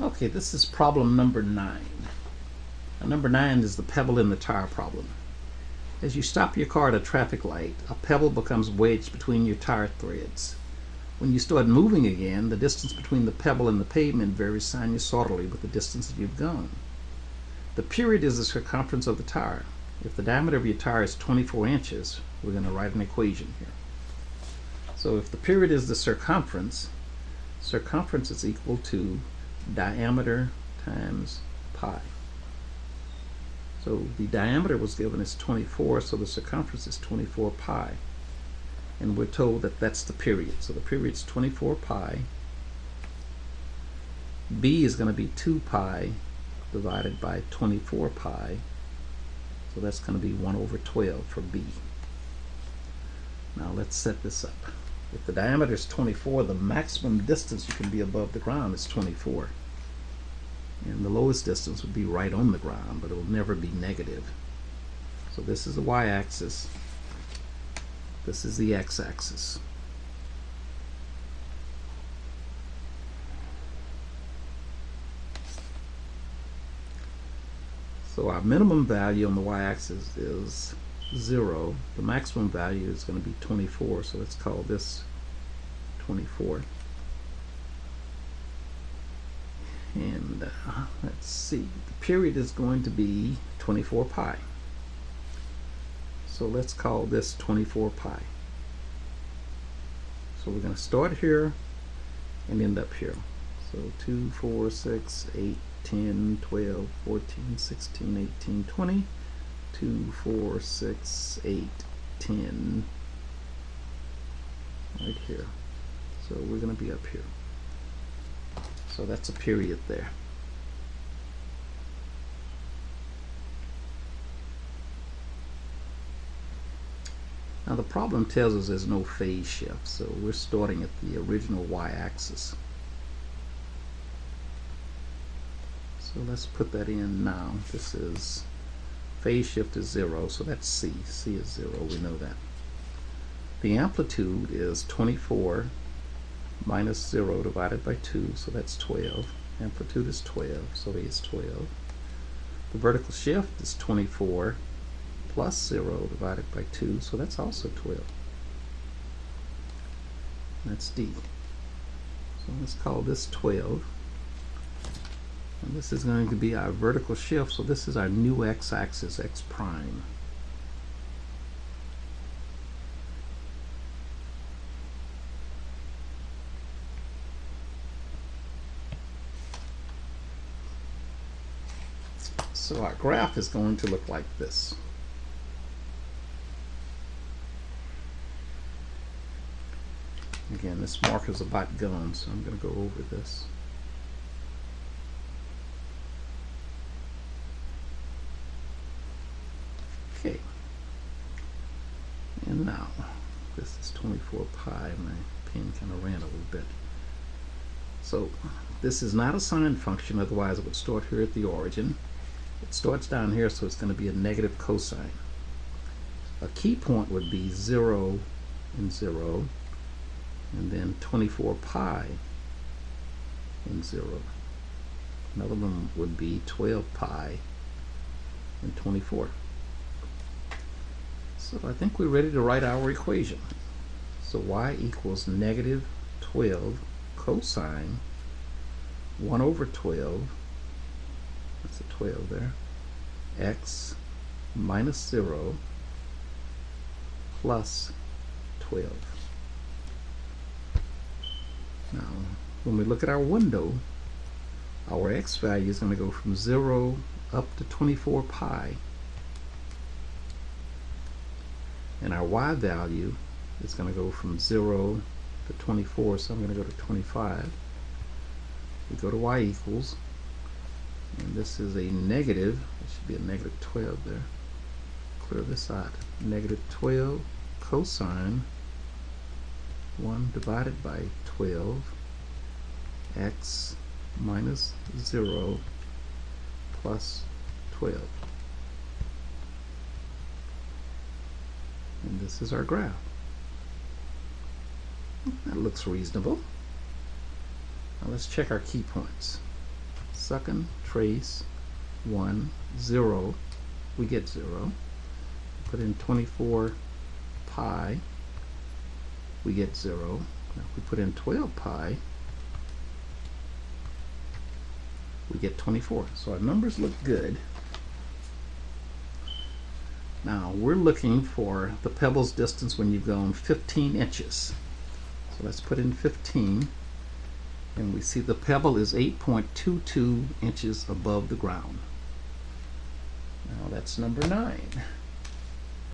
Okay, this is problem number 9. Now, number 9 is the pebble in the tire problem. As you stop your car at a traffic light, a pebble becomes wedged between your tire threads. When you start moving again, the distance between the pebble and the pavement varies sinusoidally with the distance that you've gone. The period is the circumference of the tire. If the diameter of your tire is 24 inches, we're going to write an equation here. So if the period is the circumference is equal to diameter times pi. So the diameter was given as 24, so the circumference is 24 pi. And we're told that that's the period. So the period is 24 pi. B is going to be 2 pi divided by 24 pi. So that's going to be 1 over 12 for B. Now let's set this up. If the diameter is 24, the maximum distance you can be above the ground is 24. And the lowest distance would be right on the ground, but it will never be negative. So this is the y-axis. This is the x-axis. So our minimum value on the y-axis is 0. The maximum value is going to be 24, so let's call this 24. And let's see, the period is going to be 24 pi. So let's call this 24 pi. So we're going to start here and end up here. So 2, 4, 6, 8, 10, 12, 14, 16, 18, 20. 2, 4, 6, 8, 10. Right here. So we're going to be up here. So that's a period there. Now the problem tells us there's no phase shift, so we're starting at the original y-axis. So let's put that in now. This is phase shift is 0, so that's C. C is 0, we know that. The amplitude is 24 minus 0 divided by 2, so that's 12. Amplitude is 12, so A is 12. The vertical shift is 24 plus 0 divided by 2, so that's also 12. That's D. So let's call this 12. And this is going to be our vertical shift, so this is our new x-axis, x prime. So our graph is going to look like this. Again, this marker is about gone, so I'm going to go over this. Okay. And now, this is 24 pi. My pen kind of ran a little bit. So this is not a sine function, otherwise it would start here at the origin. It starts down here, so it's going to be a negative cosine. A key point would be 0 and 0, and then 24 pi and 0. Another one would be 12 pi and 24. So I think we're ready to write our equation. So y equals negative 12 cosine 1 over 12, that's a 12 there, x minus 0 plus 12. Now, when we look at our window, our x value is going to go from 0 up to 24 pi. And our y value is going to go from 0 to 24, so I'm going to go to 25. We go to y equals, and this is a negative, it should be a negative 12 there. Clear this out. Negative 12 cosine 1 divided by 12 x minus 0 plus 12. And this is our graph. That looks reasonable. Now let's check our key points. second, trace, 1, 0, we get 0. Put in 24 pi, we get 0. Now if we put in 12 pi, we get 24. So our numbers look good. Now we're looking for the pebble's distance when you've gone 15 inches. So let's put in 15, and we see the pebble is 8.22 inches above the ground. Now that's number 9.